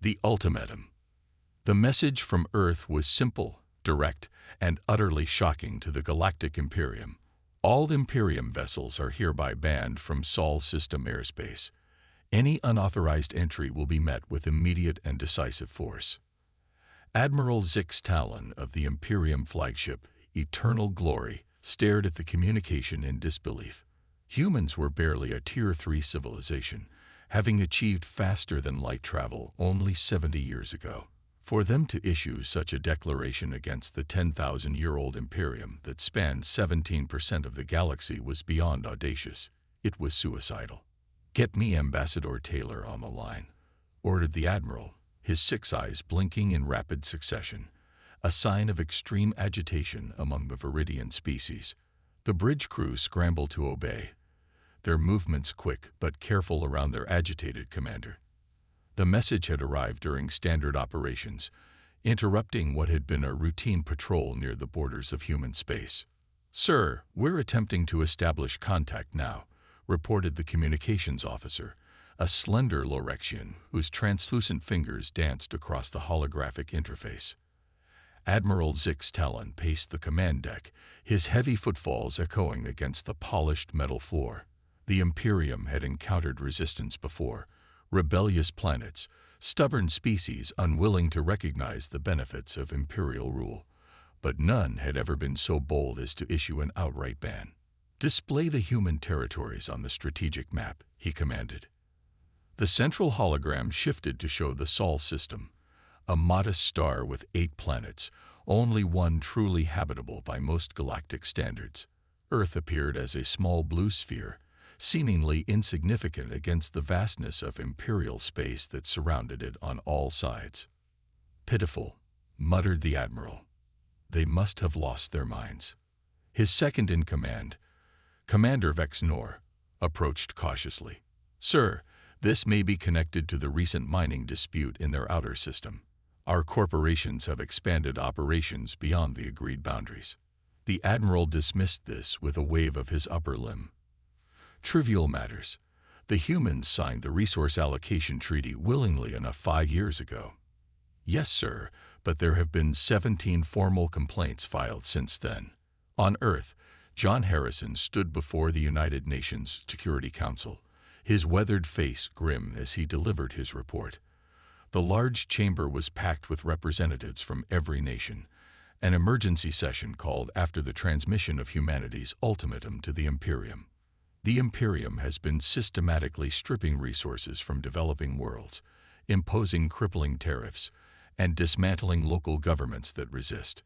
The ultimatum. The message from Earth was simple, direct, and utterly shocking to the Galactic Imperium. All Imperium vessels are hereby banned from Sol system airspace. Any unauthorized entry will be met with immediate and decisive force. Admiral Zix Talon of the Imperium flagship, Eternal Glory, stared at the communication in disbelief. Humans were barely a Tier 3 civilization, having achieved faster-than-light travel only 70 years ago. For them to issue such a declaration against the 10,000-year-old Imperium that spanned 17% of the galaxy was beyond audacious. It was suicidal. "Get me Ambassador Taylor on the line," ordered the Admiral, his 6 eyes blinking in rapid succession, a sign of extreme agitation among the Viridian species. The bridge crew scrambled to obey, their movements quick but careful around their agitated commander. The message had arrived during standard operations, interrupting what had been a routine patrol near the borders of human space. "Sir, we're attempting to establish contact now," reported the communications officer, a slender Lorexian whose translucent fingers danced across the holographic interface. Admiral Zix Talon paced the command deck, his heavy footfalls echoing against the polished metal floor. The Imperium had encountered resistance before, rebellious planets, stubborn species unwilling to recognize the benefits of imperial rule, but none had ever been so bold as to issue an outright ban. "Display the human territories on the strategic map," he commanded. The central hologram shifted to show the Sol system, a modest star with 8 planets, only one truly habitable by most galactic standards. Earth appeared as a small blue sphere, seemingly insignificant against the vastness of imperial space that surrounded it on all sides. "Pitiful," muttered the Admiral. "They must have lost their minds." His second-in-command, Commander Vexnor, approached cautiously. "Sir, this may be connected to the recent mining dispute in their outer system. Our corporations have expanded operations beyond the agreed boundaries." The Admiral dismissed this with a wave of his upper limb. "Trivial matters. The humans signed the Resource Allocation Treaty willingly enough 5 years ago." "Yes, sir, but there have been 17 formal complaints filed since then." On Earth, John Harrison stood before the United Nations Security Council, his weathered face grim as he delivered his report. The large chamber was packed with representatives from every nation, an emergency session called after the transmission of humanity's ultimatum to the Imperium. The Imperium has been systematically stripping resources from developing worlds, imposing crippling tariffs, and dismantling local governments that resist.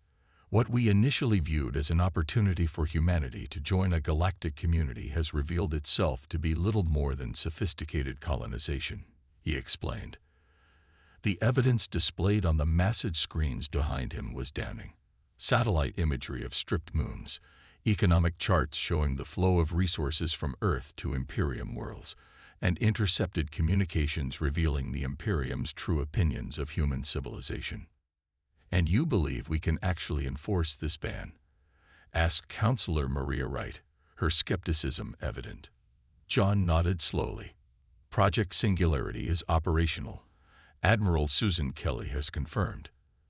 What we initially viewed as an opportunity for humanity to join a galactic community has revealed itself to be little more than sophisticated colonization, he explained. The evidence displayed on the massive screens behind him was damning. Satellite imagery of stripped moons, economic charts showing the flow of resources from Earth to Imperium worlds, and intercepted communications revealing the Imperium's true opinions of human civilization. "And you believe we can actually enforce this ban?" asked Counselor Maria Wright, her skepticism evident. John nodded slowly. "Project Singularity is operational. Admiral Susan Kelly has confirmed.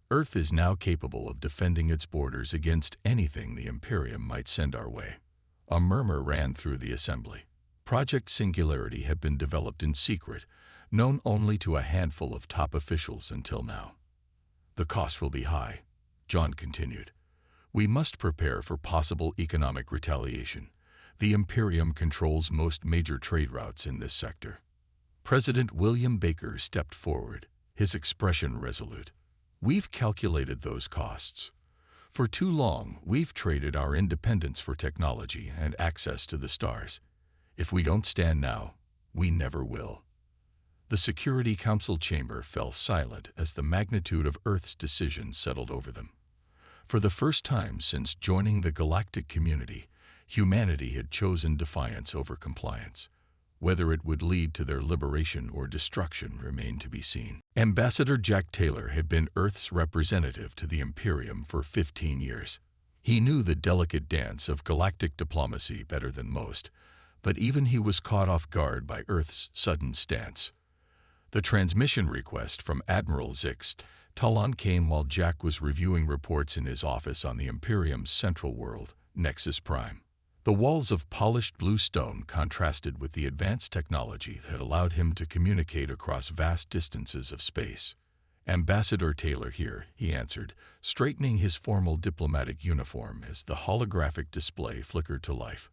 Earth is now capable of defending its borders against anything the Imperium might send our way." A murmur ran through the assembly. Project Singularity had been developed in secret, known only to a handful of top officials until now. "The cost will be high," John continued. "We must prepare for possible economic retaliation. The Imperium controls most major trade routes in this sector." President William Baker stepped forward, his expression resolute. "We've calculated those costs. For too long, we've traded our independence for technology and access to the stars. If we don't stand now, we never will." The Security Council chamber fell silent as the magnitude of Earth's decision settled over them. For the first time since joining the galactic community, humanity had chosen defiance over compliance. Whether it would lead to their liberation or destruction remained to be seen. Ambassador Jack Taylor had been Earth's representative to the Imperium for 15 years. He knew the delicate dance of galactic diplomacy better than most, but even he was caught off guard by Earth's sudden stance. The transmission request from Admiral Zix Talon came while Jack was reviewing reports in his office on the Imperium's central world, Nexus Prime. The walls of polished blue stone contrasted with the advanced technology that allowed him to communicate across vast distances of space. "Ambassador Taylor here," he answered, straightening his formal diplomatic uniform as the holographic display flickered to life.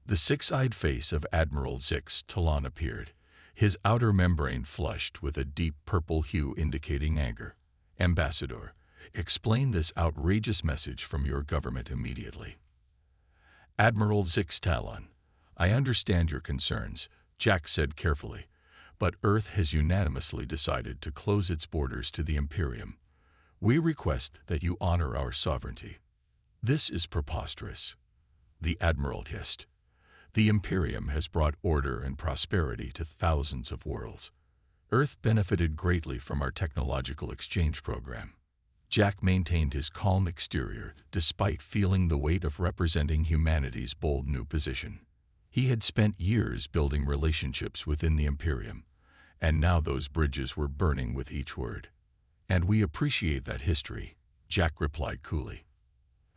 The six-eyed face of Admiral Zix Talon appeared, his outer membrane flushed with a deep purple hue indicating anger. "Ambassador, explain this outrageous message from your government immediately." "Admiral Zix Talon, I understand your concerns," Jack said carefully, "but Earth has unanimously decided to close its borders to the Imperium. We request that you honor our sovereignty." "This is preposterous," the Admiral hissed. "The Imperium has brought order and prosperity to thousands of worlds. Earth benefited greatly from our technological exchange program." Jack maintained his calm exterior despite feeling the weight of representing humanity's bold new position. He had spent years building relationships within the Imperium, and now those bridges were burning with each word. "And we appreciate that history," Jack replied coolly.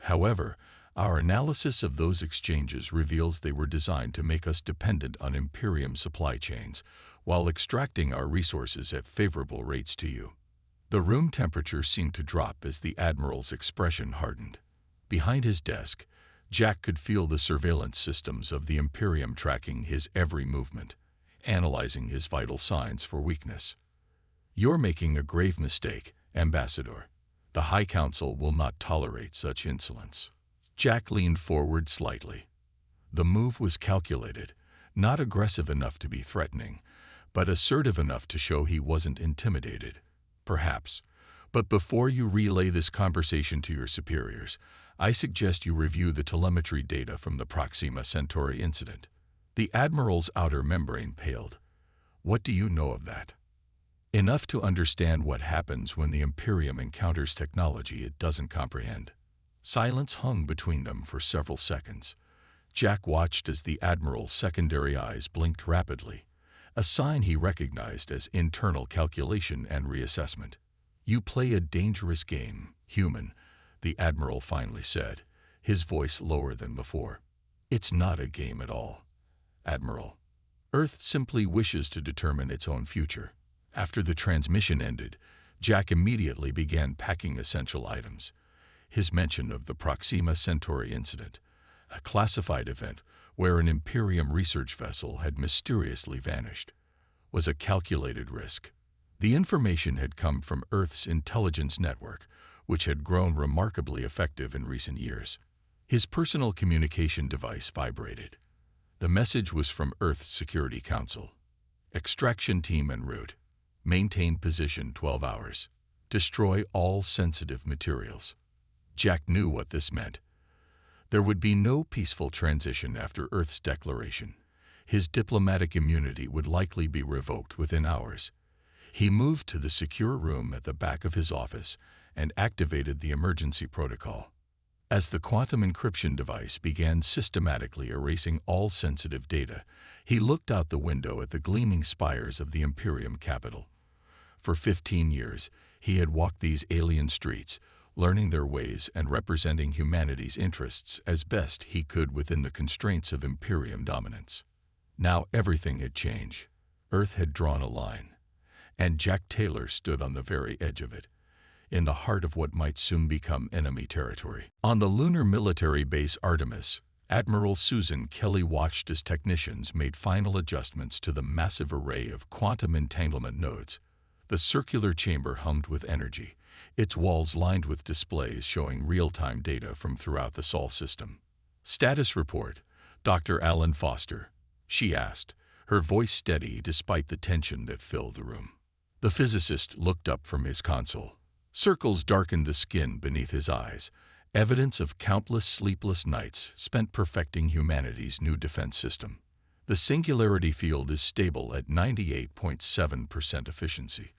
"However, our analysis of those exchanges reveals they were designed to make us dependent on Imperium supply chains, while extracting our resources at favorable rates to you." The room temperature seemed to drop as the Admiral's expression hardened. Behind his desk, Jack could feel the surveillance systems of the Imperium tracking his every movement, analyzing his vital signs for weakness. "You're making a grave mistake, Ambassador. The High Council will not tolerate such insolence." Jack leaned forward slightly. The move was calculated, not aggressive enough to be threatening, but assertive enough to show he wasn't intimidated. "Perhaps. But before you relay this conversation to your superiors, I suggest you review the telemetry data from the Proxima Centauri incident." The Admiral's outer membrane paled. "What do you know of that?" "Enough to understand what happens when the Imperium encounters technology it doesn't comprehend." Silence hung between them for several seconds. Jack watched as the Admiral's secondary eyes blinked rapidly, a sign he recognized as internal calculation and reassessment. "You play a dangerous game, human," the Admiral finally said, his voice lower than before. "It's not a game at all, Admiral. Earth simply wishes to determine its own future." After the transmission ended, Jack immediately began packing essential items. His mention of the Proxima Centauri incident, a classified event where an Imperium research vessel had mysteriously vanished, was a calculated risk. The information had come from Earth's intelligence network, which had grown remarkably effective in recent years. His personal communication device vibrated. The message was from Earth's Security Council. "Extraction team en route. Maintain position 12 hours. Destroy all sensitive materials." Jack knew what this meant. There would be no peaceful transition after Earth's declaration. His diplomatic immunity would likely be revoked within hours. He moved to the secure room at the back of his office and activated the emergency protocol. As the quantum encryption device began systematically erasing all sensitive data, he looked out the window at the gleaming spires of the Imperium capital. For 15 years, he had walked these alien streets, learning their ways and representing humanity's interests as best he could within the constraints of Imperium dominance. Now everything had changed. Earth had drawn a line, and Jack Taylor stood on the very edge of it, in the heart of what might soon become enemy territory. On the lunar military base Artemis, Admiral Susan Kelly watched as technicians made final adjustments to the massive array of quantum entanglement nodes. The circular chamber hummed with energy, its walls lined with displays showing real-time data from throughout the Sol system. "Status report, Dr. Alan Foster," she asked, her voice steady despite the tension that filled the room. The physicist looked up from his console. Circles darkened the skin beneath his eyes, evidence of countless sleepless nights spent perfecting humanity's new defense system. "The singularity field is stable at 98.7% efficiency.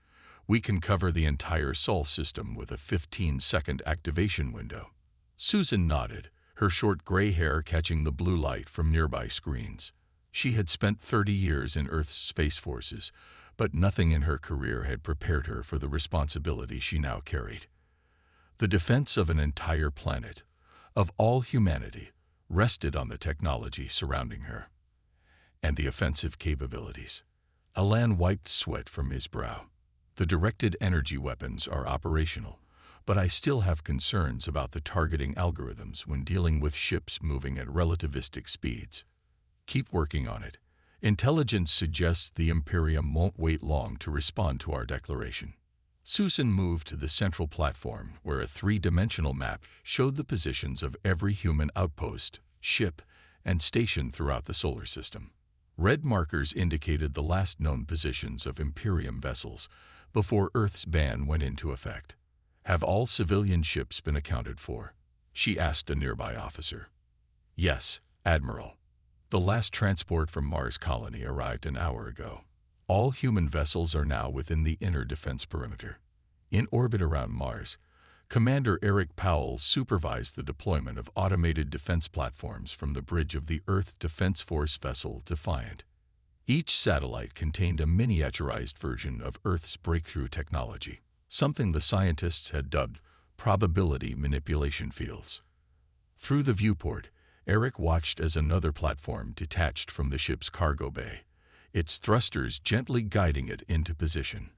We can cover the entire Sol system with a 15-second activation window." Susan nodded, her short gray hair catching the blue light from nearby screens. She had spent 30 years in Earth's space forces, but nothing in her career had prepared her for the responsibility she now carried. The defense of an entire planet, of all humanity, rested on the technology surrounding her. And the offensive capabilities. Alan wiped sweat from his brow. The directed energy weapons are operational, but I still have concerns about the targeting algorithms when dealing with ships moving at relativistic speeds. Keep working on it. Intelligence suggests the Imperium won't wait long to respond to our declaration. Susan moved to the central platform where a three-dimensional map showed the positions of every human outpost, ship, and station throughout the solar system. Red markers indicated the last known positions of Imperium vessels before Earth's ban went into effect. Have all civilian ships been accounted for? She asked a nearby officer. Yes, Admiral. The last transport from Mars colony arrived an hour ago. All human vessels are now within the inner defense perimeter. In orbit around Mars, Commander Eric Powell supervised the deployment of automated defense platforms from the bridge of the Earth Defense Force vessel Defiant. Each satellite contained a miniaturized version of Earth's breakthrough technology, something the scientists had dubbed probability manipulation fields. Through the viewport, Eric watched as another platform detached from the ship's cargo bay, its thrusters gently guiding it into position.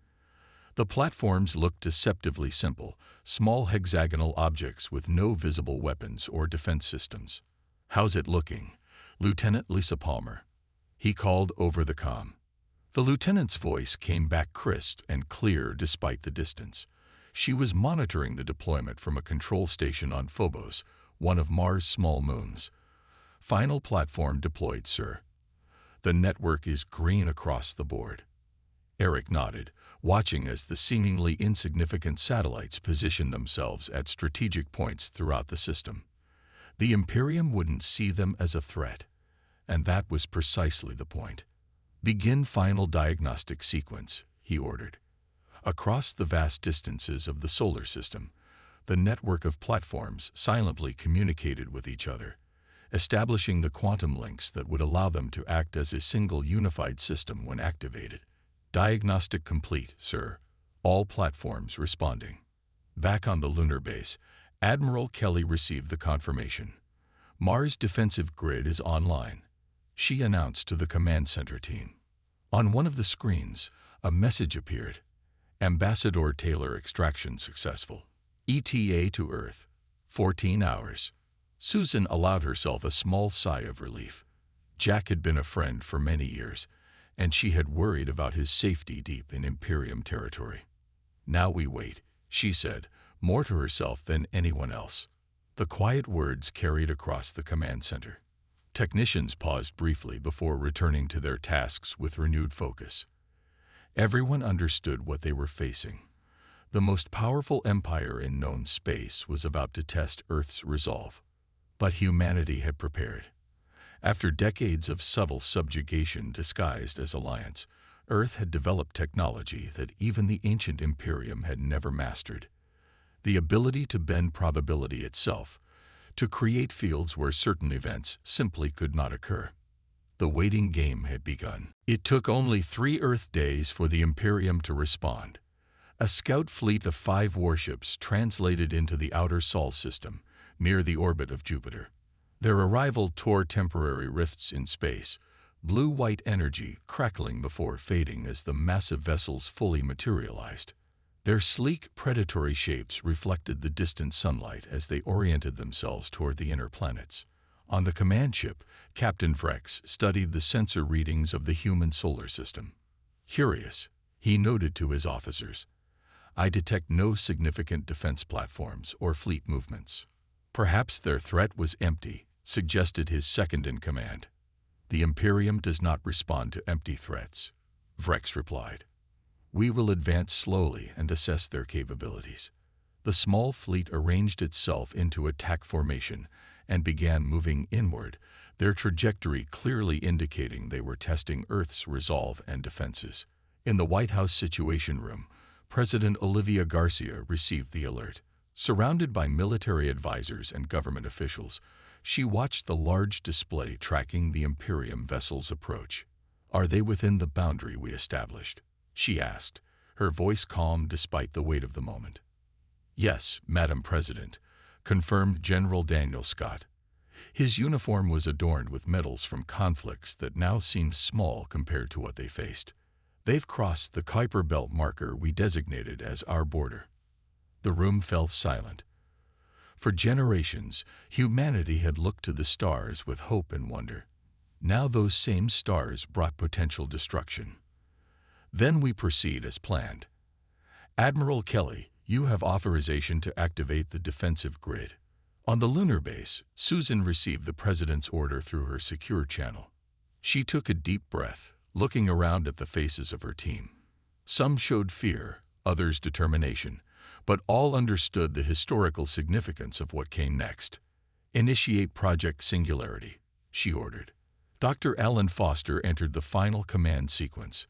The platforms looked deceptively simple, small hexagonal objects with no visible weapons or defense systems. "How's it looking, Lieutenant Lisa Palmer?" he called over the comm. The lieutenant's voice came back crisp and clear despite the distance. She was monitoring the deployment from a control station on Phobos, one of Mars' small moons. "Final platform deployed, sir. The network is green across the board." Eric nodded, watching as the seemingly insignificant satellites positioned themselves at strategic points throughout the system. The Imperium wouldn't see them as a threat, and that was precisely the point. "Begin final diagnostic sequence," he ordered. Across the vast distances of the solar system, the network of platforms silently communicated with each other, establishing the quantum links that would allow them to act as a single unified system when activated. "Diagnostic complete, sir. All platforms responding." Back on the lunar base, Admiral Kelly received the confirmation. "Mars' defensive grid is online," she announced to the command center team. On one of the screens, a message appeared. "Ambassador Taylor extraction successful. ETA to Earth. 14 hours. Susan allowed herself a small sigh of relief. Jack had been a friend for many years, and she had worried about his safety deep in Imperium territory. "Now we wait," she said, more to herself than anyone else. The quiet words carried across the command center. Technicians paused briefly before returning to their tasks with renewed focus. Everyone understood what they were facing. The most powerful empire in known space was about to test Earth's resolve. But humanity had prepared. After decades of subtle subjugation disguised as alliance, Earth had developed technology that even the ancient Imperium had never mastered. The ability to bend probability itself, to create fields where certain events simply could not occur. The waiting game had begun. It took only 3 Earth days for the Imperium to respond. A scout fleet of 5 warships translated into the outer Sol system, near the orbit of Jupiter. Their arrival tore temporary rifts in space, blue-white energy crackling before fading as the massive vessels fully materialized. Their sleek, predatory shapes reflected the distant sunlight as they oriented themselves toward the inner planets. On the command ship, Captain Vrex studied the sensor readings of the human solar system. Curious, he noted to his officers, "I detect no significant defense platforms or fleet movements." "Perhaps their threat was empty," suggested his second-in-command. "The Imperium does not respond to empty threats," Vrex replied. "We will advance slowly and assess their capabilities." The small fleet arranged itself into attack formation and began moving inward, their trajectory clearly indicating they were testing Earth's resolve and defenses. In the White House Situation Room, President Olivia Garcia received the alert. Surrounded by military advisors and government officials, she watched the large display tracking the Imperium vessel's approach. "Are they within the boundary we established?" she asked, her voice calm despite the weight of the moment. "Yes, Madam President," confirmed General Daniel Scott. His uniform was adorned with medals from conflicts that now seemed small compared to what they faced. "They've crossed the Kuiper Belt marker we designated as our border." The room fell silent. For generations, humanity had looked to the stars with hope and wonder. Now those same stars brought potential destruction. "Then we proceed as planned. Admiral Kelly, you have authorization to activate the defensive grid." On the lunar base, Susan received the President's order through her secure channel. She took a deep breath, looking around at the faces of her team. Some showed fear, others determination, but all understood the historical significance of what came next. "Initiate Project Singularity," she ordered. Dr. Alan Foster entered the final command sequence.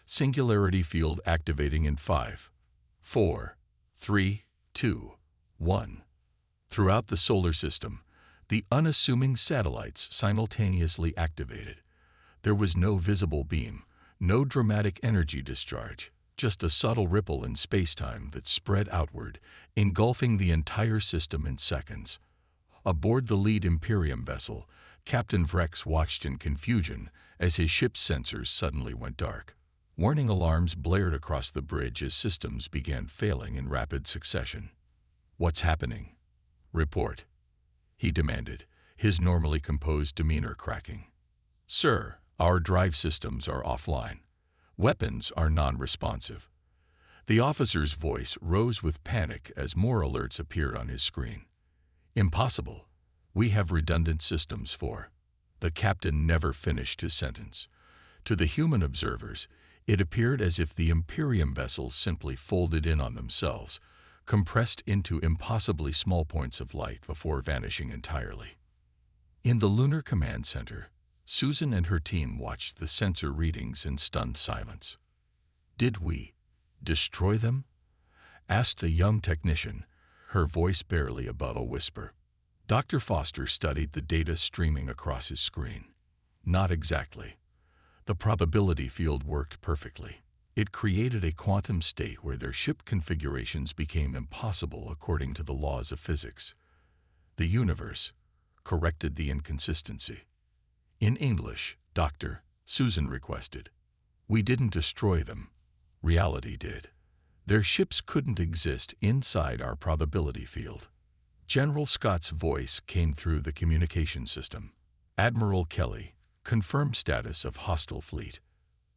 Singularity field activating in 5, 4, 3, 2, 1. Throughout the solar system, the unassuming satellites simultaneously activated. There was no visible beam, no dramatic energy discharge, just a subtle ripple in spacetime that spread outward, engulfing the entire system in seconds. Aboard the lead Imperium vessel, Captain Vrex watched in confusion as his ship's sensors suddenly went dark. Warning alarms blared across the bridge as systems began failing in rapid succession. "What's happening? Report," he demanded, his normally composed demeanor cracking. "Sir, our drive systems are offline. Weapons are non-responsive." The officer's voice rose with panic as more alerts appeared on his screen. "Impossible. We have redundant systems for..." The captain never finished his sentence. To the human observers, it appeared as if the Imperium vessels simply folded in on themselves, compressed into impossibly small points of light before vanishing entirely. In the Lunar Command Center, Susan and her team watched the sensor readings in stunned silence. "Did we destroy them?" asked a young technician, her voice barely above a whisper. Dr. Foster studied the data streaming across his screen. "Not exactly. The probability field worked perfectly. It created a quantum state where their ship configurations became impossible according to the laws of physics. The universe corrected the inconsistency." "In English, Doctor," Susan requested. "We didn't destroy them. Reality did. Their ships couldn't exist inside our probability field." General Scott's voice came through the communication system. "Admiral Kelly, confirm status of hostile fleet."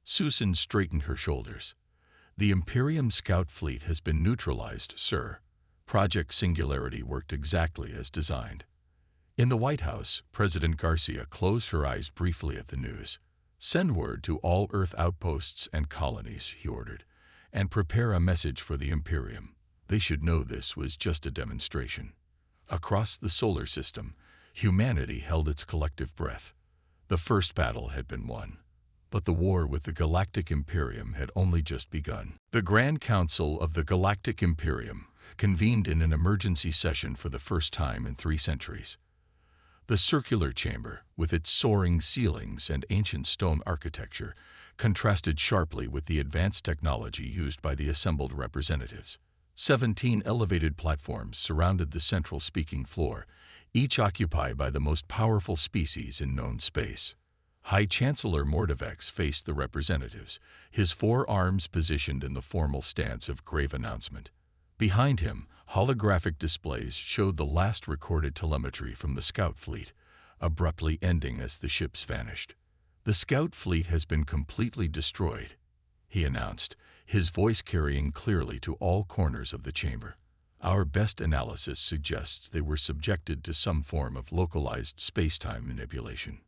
Susan straightened her shoulders. "The Imperium Scout fleet has been neutralized, sir. Project Singularity worked exactly as designed." In the White House, President Garcia closed her eyes briefly at the news. "Send word to all Earth outposts and colonies," he ordered, "and prepare a message for the Imperium. They should know this was just a demonstration." Across the solar system, humanity held its collective breath. The first battle had been won, but the war with the Galactic Imperium had only just begun. The Grand Council of the Galactic Imperium convened in an emergency session for the first time in 3 centuries. The circular chamber, with its soaring ceilings and ancient stone architecture, contrasted sharply with the advanced technology used by the assembled representatives. 17 elevated platforms surrounded the central speaking floor, each occupied by the most powerful species in known space. High Chancellor Mordevex faced the representatives, his 4 arms positioned in the formal stance of grave announcement. Behind him, holographic displays showed the last recorded telemetry from the Scout fleet, abruptly ending as the ships vanished. "The Scout fleet has been completely destroyed," he announced, his voice carrying clearly to all corners of the chamber. "Our best analysis suggests they were subjected to some form of localized space-time manipulation."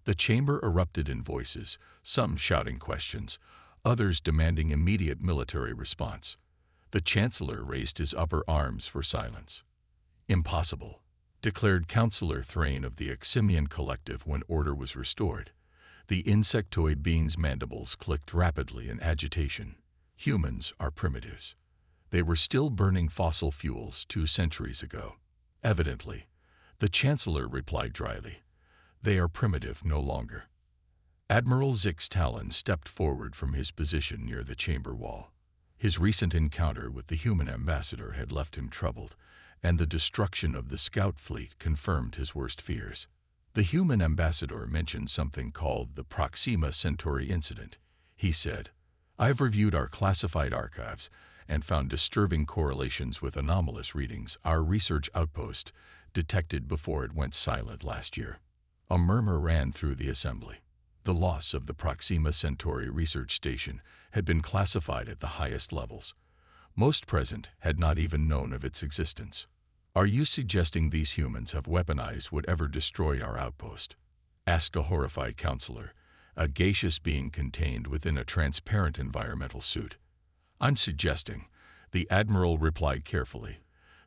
The chamber erupted in voices, some shouting questions, others demanding immediate military response. The Chancellor raised his upper arms for silence. "Impossible," declared Councillor Thrain of the Eximian Collective when order was restored. The insectoid being's mandibles clicked rapidly in agitation. "Humans are primitives. They were still burning fossil fuels 2 centuries ago." "Evidently," the Chancellor replied dryly. "They are primitive no longer." Admiral Zix Talon stepped forward from his position near the chamber wall. His recent encounter with the human ambassador had left him troubled, and the destruction of the scout fleet confirmed his worst fears. The human ambassador mentioned something called the Proxima Centauri incident. He said, "I've reviewed our classified archives and found disturbing correlations with anomalous readings our research outpost detected before it went silent last year." A murmur ran through the assembly. The loss of the Proxima Centauri research station had been classified at the highest levels. Most present had not even known of its existence. "Are you suggesting these humans have weaponized whatever destroyed our outpost?" asked a horrified counselor, a gaseous being contained within a transparent environmental suit. "I'm suggesting," the admiral replied carefully,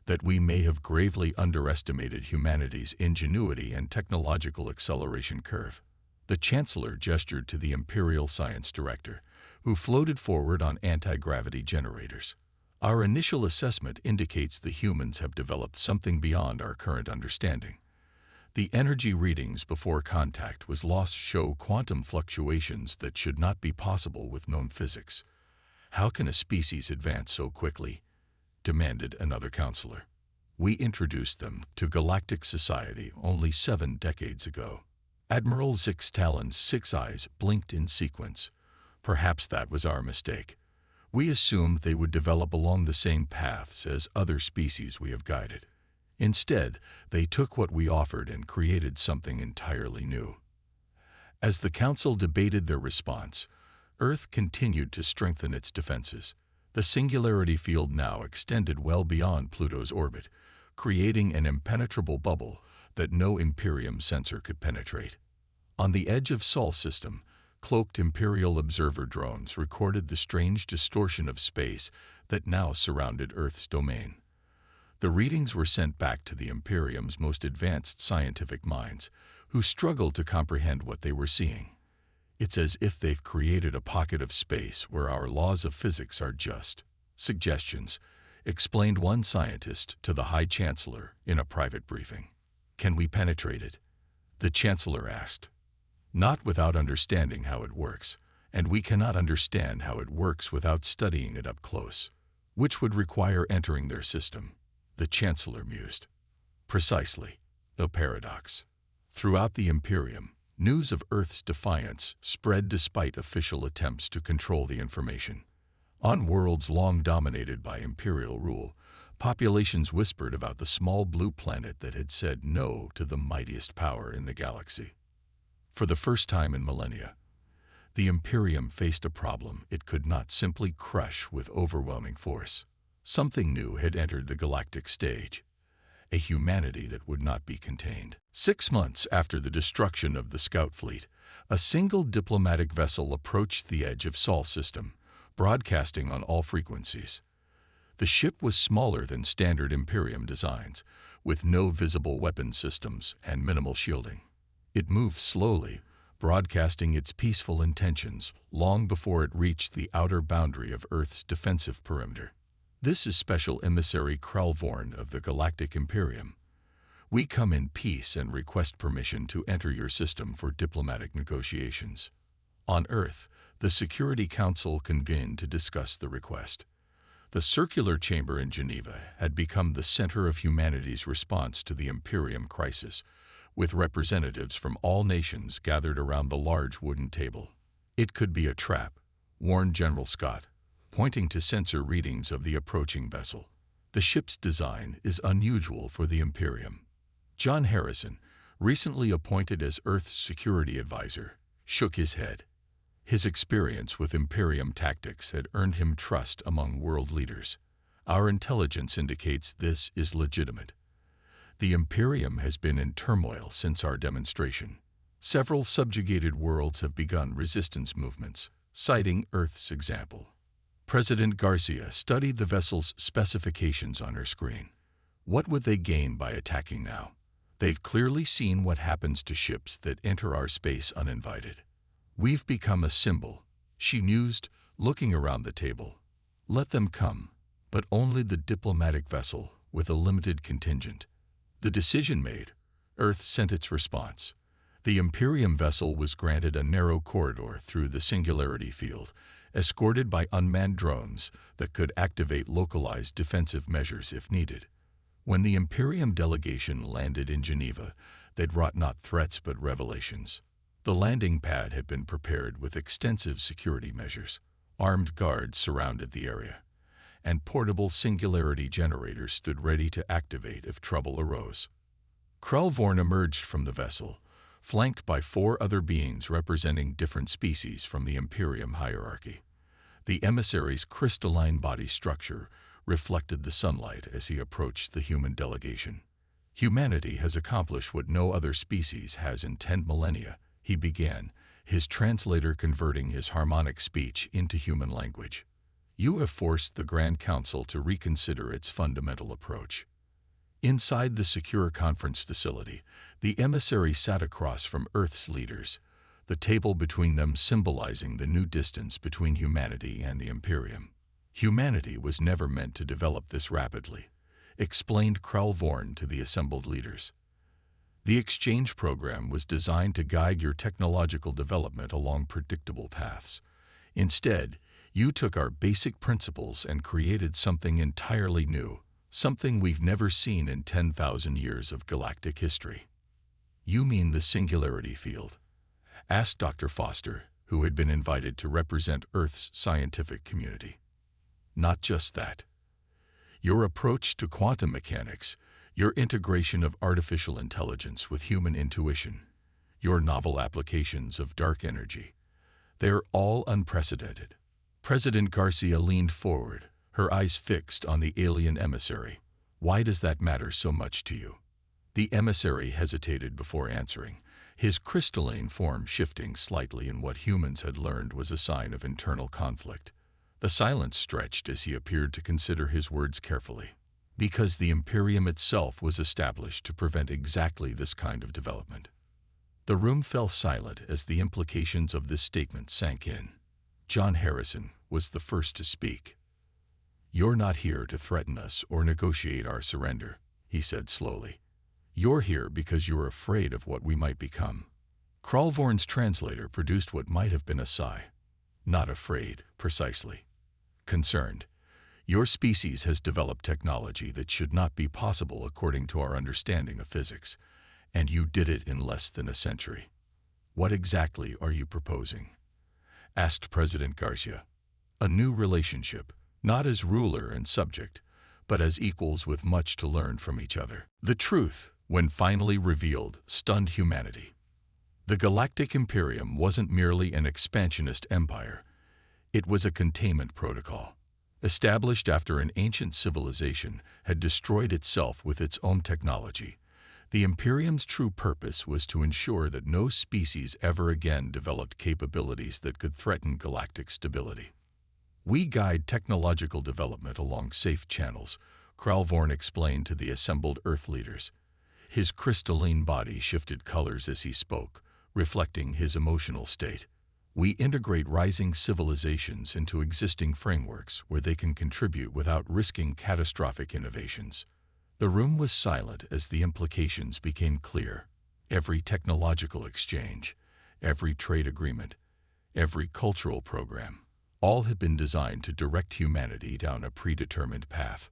"that we may have gravely underestimated humanity's ingenuity and technological acceleration curve." The chancellor gestured to the Imperial Science Director, who floated forward on anti-gravity generators. "Our initial assessment indicates the humans have developed something beyond our current understanding. The energy readings before contact was lost show quantum fluctuations that should not be possible with known physics." "How can a species advance so quickly?" demanded another counselor. "We introduced them to galactic society only 7 decades ago." Admiral Zix Talon's 6 eyes blinked in sequence. "Perhaps that was our mistake. We assumed they would develop along the same paths as other species we have guided. Instead, they took what we offered and created something entirely new." As the Council debated their response, Earth continued to strengthen its defenses. The singularity field now extended well beyond Pluto's orbit, creating an impenetrable bubble that no Imperium sensor could penetrate. On the edge of Sol system, cloaked Imperial observer drones recorded the strange distortion of space that now surrounded Earth's domain. The readings were sent back to the Imperium's most advanced scientific minds, who struggled to comprehend what they were seeing. "It's as if they've created a pocket of space where our laws of physics are just suggestions," explained one scientist to the High Chancellor in a private briefing. "Can we penetrate it?" the Chancellor asked. "Not without understanding how it works, and we cannot understand how it works without studying it up close, which would require entering their system," the Chancellor mused. "Precisely, the paradox." Throughout the Imperium, news of Earth's defiance spread despite official attempts to control the information. On worlds long dominated by Imperial rule, populations whispered about the small blue planet that had said no to the mightiest power in the galaxy. For the first time in millennia, the Imperium faced a problem it could not simply crush with overwhelming force. Something new had entered the galactic stage, a humanity that would not be contained. 6 months after the destruction of the scout fleet, a single diplomatic vessel approached the edge of Sol system, broadcasting on all frequencies. The ship was smaller than standard Imperium designs, with no visible weapon systems and minimal shielding. It moved slowly, broadcasting its peaceful intentions long before it reached the outer boundary of Earth's defensive perimeter. "This is Special Emissary Kralvorn of the Galactic Imperium. We come in peace and request permission to enter your system for diplomatic negotiations." On Earth, the Security Council convened to discuss the request. The circular chamber in Geneva had become the center of humanity's response to the Imperium crisis, with representatives from all nations gathered around the large wooden table. "It could be a trap," warned General Scott, pointing to sensor readings of the approaching vessel. "The ship's design is unusual for the Imperium." John Harrison, recently appointed as Earth's security advisor, shook his head. His experience with Imperium tactics had earned him trust among world leaders. "Our intelligence indicates this is legitimate. The Imperium has been in turmoil since our demonstration. Several subjugated worlds have begun resistance movements, citing Earth's example." President Garcia studied the vessel's specifications on her screen. What would they gain by attacking now? They've clearly seen what happens to ships that enter our space uninvited. "We've become a symbol," she mused, looking around the table. "Let them come, but only the diplomatic vessel with a limited contingent." The decision made, Earth sent its response. The Imperium vessel was granted a narrow corridor through the singularity field, escorted by unmanned drones that could activate localized defensive measures if needed. When the Imperium delegation landed in Geneva, they'd wrought not threats but revelations. The landing pad had been prepared with extensive security measures. Armed guards surrounded the area, and portable singularity generators stood ready to activate if trouble arose. Krellvorn emerged from the vessel, flanked by 4 other beings representing different species from the Imperium hierarchy. The emissary's crystalline body structure reflected the sunlight as he approached the human delegation. Humanity has accomplished what no other species has in 10 millennia, he began, his translator converting his harmonic speech into human language. You have forced the Grand Council to reconsider its fundamental approach. Inside the secure conference facility, the emissary sat across from Earth's leaders, the table between them symbolizing the new distance between humanity and the Imperium. Humanity was never meant to develop this rapidly, explained Krellvorn to the assembled leaders. The exchange program was designed to guide your technological development along predictable paths. Instead, you took our basic principles and created something entirely new, something we've never seen in 10,000 years of galactic history. You mean the singularity field? Asked Dr. Foster, who had been invited to represent Earth's scientific community. Not just that. Your approach to quantum mechanics, your integration of artificial intelligence with human intuition, your novel applications of dark energy, they're all unprecedented. President Garcia leaned forward, her eyes fixed on the alien emissary. Why does that matter so much to you? The emissary hesitated before answering, his crystalline form shifting slightly in what humans had learned was a sign of internal conflict. The silence stretched as he appeared to consider his words carefully. Because the Imperium itself was established to prevent exactly this kind of development. The room fell silent as the implications of this statement sank in. John Harrison was the first to speak. You're not here to threaten us or negotiate our surrender, he said slowly. You're here because you're afraid of what we might become. Krellvorn's translator produced what might have been a sigh. Not afraid, precisely. Concerned. Your species has developed technology that should not be possible according to our understanding of physics, and you did it in less than a century. What exactly are you proposing? Asked President Garcia. A new relationship, not as ruler and subject, but as equals with much to learn from each other. The truth, when finally revealed, stunned humanity. The Galactic Imperium wasn't merely an expansionist empire. It was a containment protocol. Established after an ancient civilization had destroyed itself with its own technology, the Imperium's true purpose was to ensure that no species ever again developed capabilities that could threaten galactic stability. We guide technological development along safe channels, Krellvorn explained to the assembled Earth leaders. His crystalline body shifted colors as he spoke, reflecting his emotional state. We integrate rising civilizations into existing frameworks where they can contribute without risking catastrophic innovations. The room was silent as the implications became clear. Every technological exchange, every trade agreement, every cultural program, all had been designed to direct humanity down a predetermined path.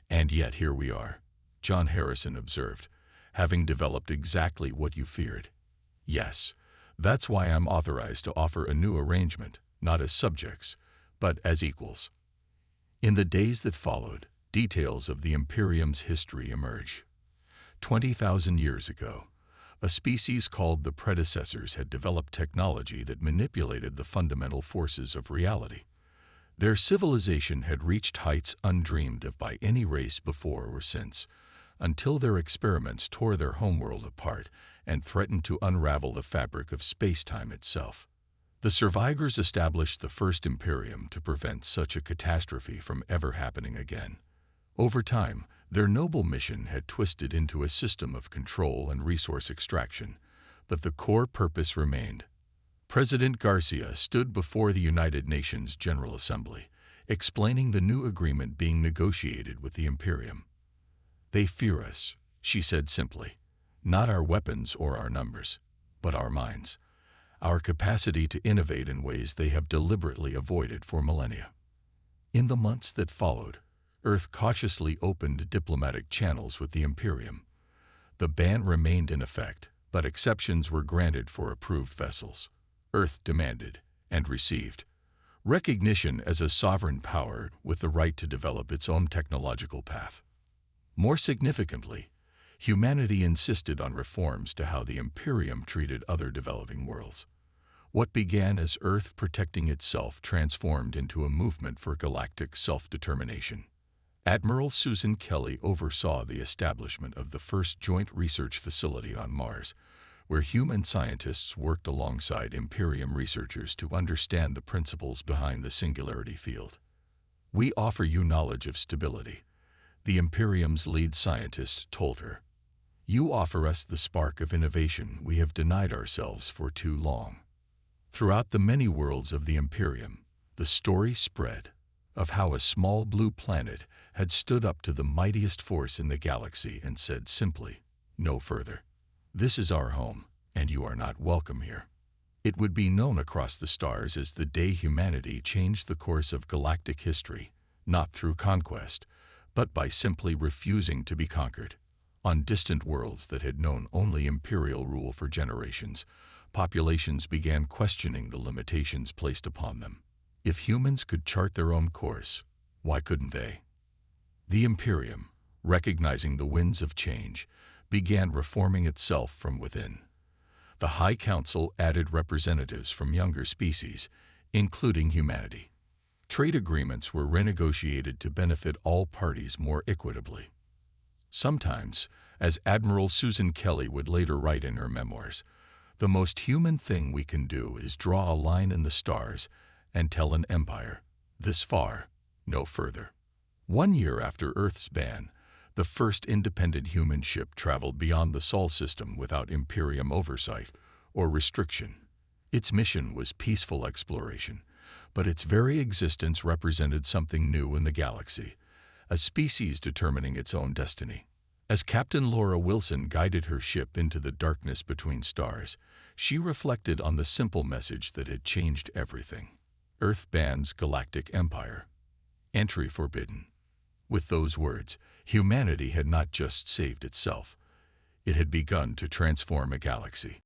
And yet here we are, John Harrison observed, having developed exactly what you feared. Yes. That's why I'm authorized to offer a new arrangement, not as subjects, but as equals. In the days that followed, details of the Imperium's history emerge. 20,000 years ago, a species called the predecessors had developed technology that manipulated the fundamental forces of reality. Their civilization had reached heights undreamed of by any race before or since, until their experiments tore their homeworld apart and threatened to unravel the fabric of space-time itself. The survivors established the first Imperium to prevent such a catastrophe from ever happening again. Over time, their noble mission had twisted into a system of control and resource extraction, but the core purpose remained. President Garcia stood before the United Nations General Assembly, explaining the new agreement being negotiated with the Imperium. They fear us, she said simply, not our weapons or our numbers. but our minds, our capacity to innovate in ways they have deliberately avoided for millennia. In the months that followed, Earth cautiously opened diplomatic channels with the Imperium. The ban remained in effect, but exceptions were granted for approved vessels. Earth demanded, and received, recognition as a sovereign power with the right to develop its own technological path. More significantly, humanity insisted on reforms to how the Imperium treated other developing worlds. What began as Earth protecting itself transformed into a movement for galactic self-determination. Admiral Susan Kelly oversaw the establishment of the first joint research facility on Mars, where human scientists worked alongside Imperium researchers to understand the principles behind the singularity field. "We offer you knowledge of stability," the Imperium's lead scientist told her. "You offer us the spark of innovation we have denied ourselves for too long." Throughout the many worlds of the Imperium, the story spread of how a small blue planet had stood up to the mightiest force in the galaxy and said simply, "No further. This is our home, and you are not welcome here." It would be known across the stars as the day humanity changed the course of galactic history, not through conquest, but by simply refusing to be conquered. On distant worlds that had known only imperial rule for generations, populations began questioning the limitations placed upon them. If humans could chart their own course, why couldn't they? The Imperium, recognizing the winds of change, began reforming itself from within. The High Council added representatives from younger species, including humanity. Trade agreements were renegotiated to benefit all parties more equitably. Sometimes, as Admiral Susan Kelly would later write in her memoirs, "The most human thing we can do is draw a line in the stars and tell an empire, 'This far, no further.'" 1 year after Earth's ban, the first independent human ship traveled beyond the Sol system without Imperium oversight or restriction. Its mission was peaceful exploration, but its very existence represented something new in the galaxy, a species determining its own destiny. As Captain Laura Wilson guided her ship into the darkness between stars, she reflected on the simple message that had changed everything. Earth bans galactic empire. Entry forbidden. With those words, humanity had not just saved itself. It had begun to transform a galaxy.